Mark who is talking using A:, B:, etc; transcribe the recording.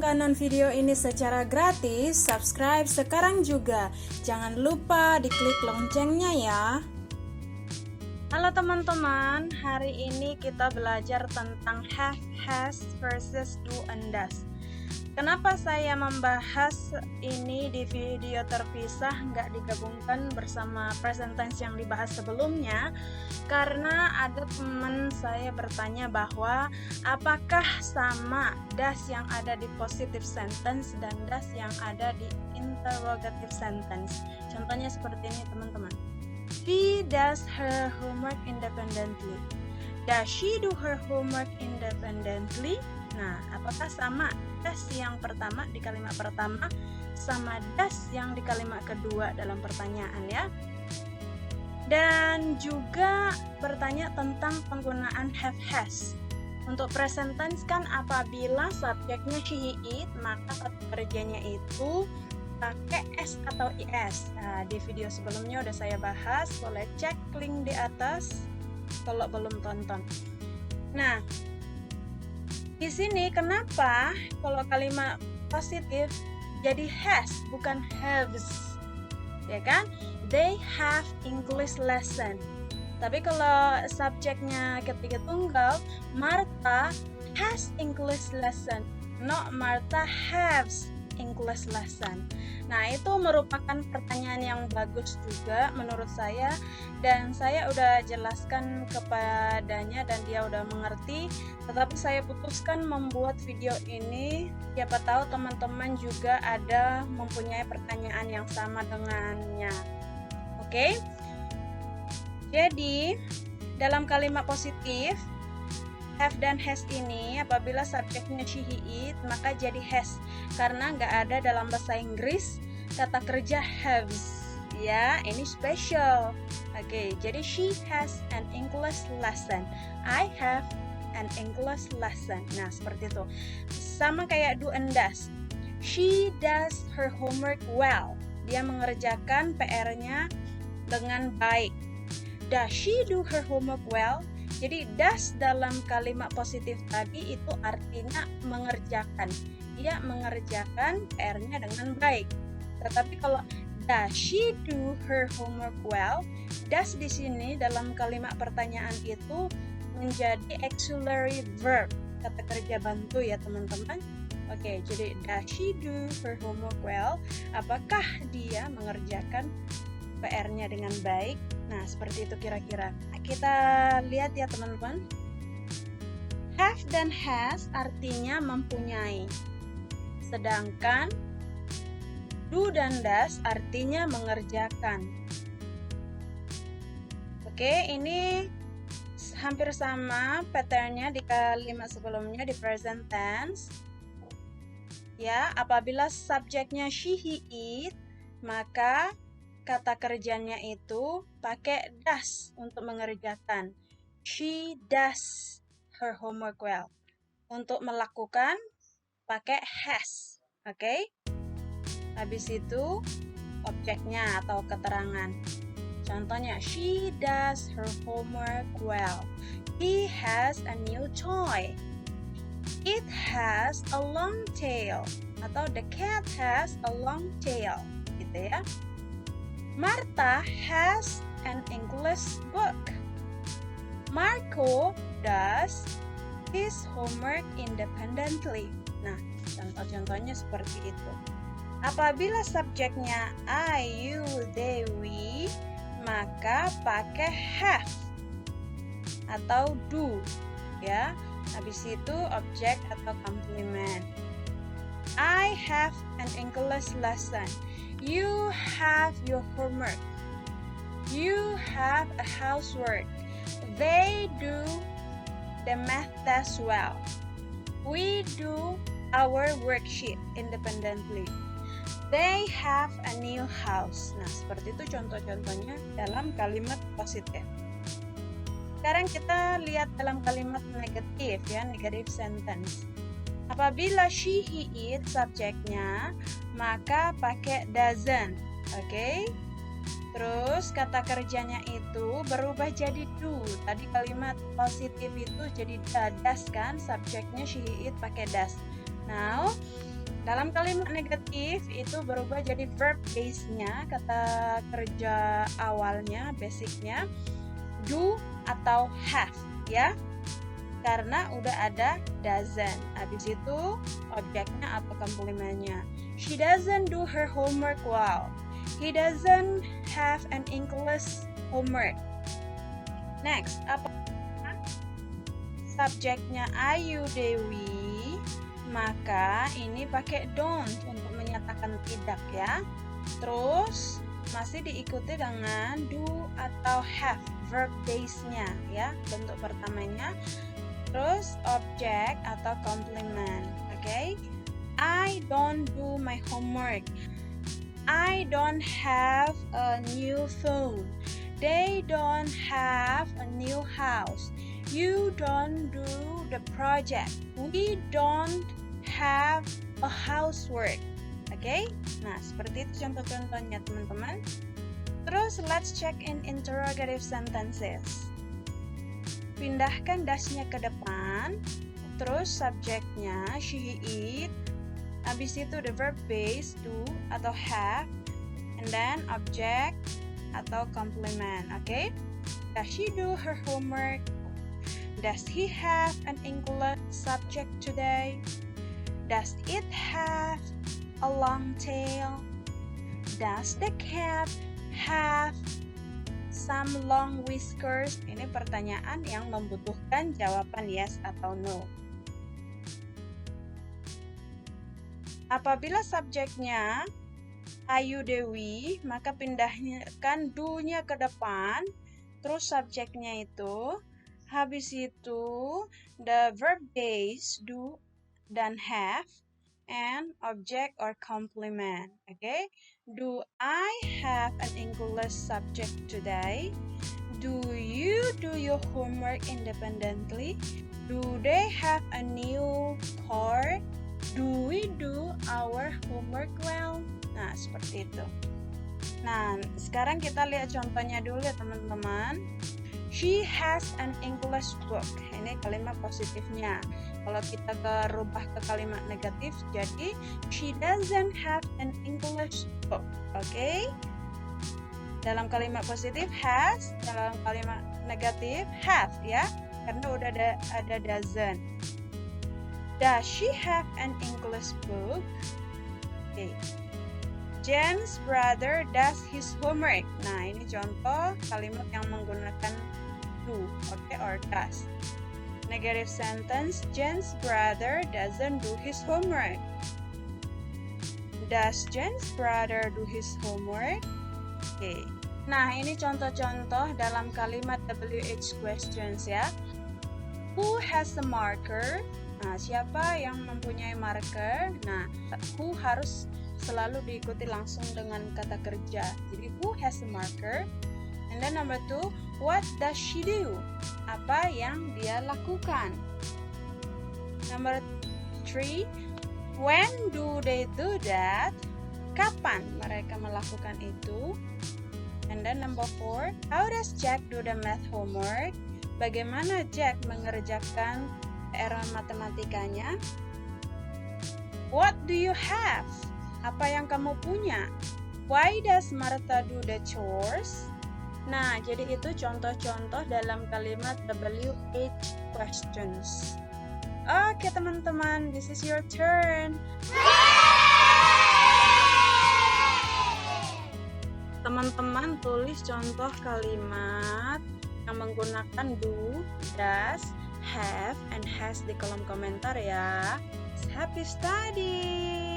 A: langganan video ini secara gratis, subscribe sekarang juga. Jangan lupa diklik loncengnya ya. Halo teman-teman, hari ini kita belajar tentang have, has versus do and does. Kenapa saya membahas ini di video terpisah, nggak digabungkan bersama present tense yang dibahas sebelumnya? Karena ada teman saya bertanya bahwa apakah sama does yang ada di positive sentence dan does yang ada di interrogative sentence. Contohnya seperti ini teman-teman. She does her homework independently. Does she do her homework independently? Nah, apakah sama does yang pertama di kalimat pertama sama does yang di kalimat kedua dalam pertanyaan ya? Dan juga bertanya tentang penggunaan have has. Untuk present tense kan apabila subjeknya she, he, it, maka kata kerjanya itu pakai s atau is. Nah, di video sebelumnya udah saya bahas, boleh cek link di atas kalau belum tonton. Nah, di sini kenapa kalau kalimat positif jadi has bukan haves, ya kan? They have English lesson. Tapi kalau subjeknya ketiga tunggal, Martha has English lesson, not Martha has English lesson. Nah, itu merupakan pertanyaan yang bagus juga menurut saya, dan saya udah jelaskan kepadanya dan dia udah mengerti. Tetapi saya putuskan membuat video ini, siapa tahu teman-teman juga ada mempunyai pertanyaan yang sama dengannya. Oke? Jadi, dalam kalimat positif have dan has ini apabila subjeknya she, he, it, maka jadi has karena nggak ada dalam bahasa Inggris kata kerja haves ya, ini special. Oke, jadi she has an English lesson, I have an English lesson. Nah, seperti itu. Sama kayak do and does. She does her homework well, dia mengerjakan PR-nya dengan baik. Does she do her homework well? Jadi does dalam kalimat positif tadi itu artinya mengerjakan. Dia mengerjakan PR-nya dengan baik. Tetapi kalau does she do her homework well? Does di sini dalam kalimat pertanyaan itu menjadi auxiliary verb, kata kerja bantu ya teman-teman. Oke, jadi does she do her homework well? Apakah dia mengerjakan PR-nya dengan baik? Nah, seperti itu kira-kira. Kita lihat ya teman-teman. Have dan has artinya mempunyai. Sedangkan do dan does artinya mengerjakan. Oke, ini hampir sama patternnya di kalimat sebelumnya di present tense. Ya, apabila subjeknya she, he, it, maka kata kerjanya itu pakai does untuk mengerjakan. She does her homework well. Untuk melakukan pakai has. Oke? Habis itu objeknya atau keterangan. Contohnya, she does her homework well. He has a new toy. It has a long tail. Atau the cat has a long tail. Gitu ya. Martha has an English book. Marco does his homework independently. Nah, contoh-contohnya seperti itu. Apabila subjeknya I, you, they, we, maka pakai have atau do ya. Habis itu objek atau komplement. I have an English lesson. You have your homework. You have a housework. They do the math test well. We do our worksheet independently. They have a new house. Nah, seperti itu contoh-contohnya dalam kalimat positif. Sekarang kita lihat dalam kalimat negatif ya, negative sentence. Apabila she, he, it subjeknya, maka pakai doesn't. Oke? Terus kata kerjanya itu berubah jadi do. Tadi kalimat positif itu jadi does kan, subjeknya she, he, it pakai does. Now, Dalam kalimat negatif itu berubah jadi verb base-nya, kata kerja awalnya, basicnya do atau have ya. Karena udah ada doesn't. Habis itu objeknya atau komplementnya. She doesn't do her homework well. He doesn't have an English homework. Next, apa? Subjeknya Ayu Dewi, maka ini pakai don't untuk menyatakan tidak ya. Terus masih diikuti dengan do atau have, verb base-nya ya, bentuk pertamanya. Terus objek atau komplement, oke? I don't do my homework. I don't have a new phone. They don't have a new house. You don't do the project. We don't have a housework. Oke? Nah, seperti itu contoh-contohnya, teman-teman. Terus, let's check in interrogative sentences. Pindahkan dasnya ke depan. Terus, subjeknya she, it. Habis itu the verb base, do atau have. And then, object atau complement. Oke? Does she do her homework? Does he have an English subject today? Does it have a long tail? Does the cat have some long whiskers? Ini pertanyaan yang membutuhkan jawaban yes atau no. Apabila subjeknya Ayu Dewi, maka pindahkan do-nya ke depan, terus subjeknya itu, habis itu the verb base do dan have, and object or complement. Okay? Do I have an English subject today? Do you do your homework independently? Do they have a new car? Do we do our homework well? Nah, seperti itu. Nah, sekarang kita lihat contohnya dulu ya teman-teman. She has an English book. Ini kalimat positifnya. Kalau kita rubah ke kalimat negatif, jadi she doesn't have an English book. Oke? Dalam kalimat positif has, dalam kalimat negatif have ya, karena udah ada doesn't. Does she have an English book? Oke. Jen's brother does his homework. Nah, ini contoh kalimat yang menggunakan do, okay, or does. Negative sentence, Jen's brother doesn't do his homework. Does Jen's brother do his homework? Okay. Nah, ini contoh-contoh dalam kalimat WH questions ya. Who has a marker? Nah, siapa yang mempunyai marker? Nah, who harus selalu diikuti langsung dengan kata kerja. Jadi, who has a marker? And then number 2, what does she do? Apa yang dia lakukan? Number 3, when do they do that? Kapan mereka melakukan itu? And then number 4, how does Jack do the math homework? Bagaimana Jack mengerjakan PR matematikanya? What do you have? Apa yang kamu punya? Why does Martha do the chores? Nah, jadi itu contoh-contoh dalam kalimat WH questions. Oke teman-teman, this is your turn. Teman-teman tulis contoh kalimat yang menggunakan do, does, have, and has di kolom komentar ya. Happy study!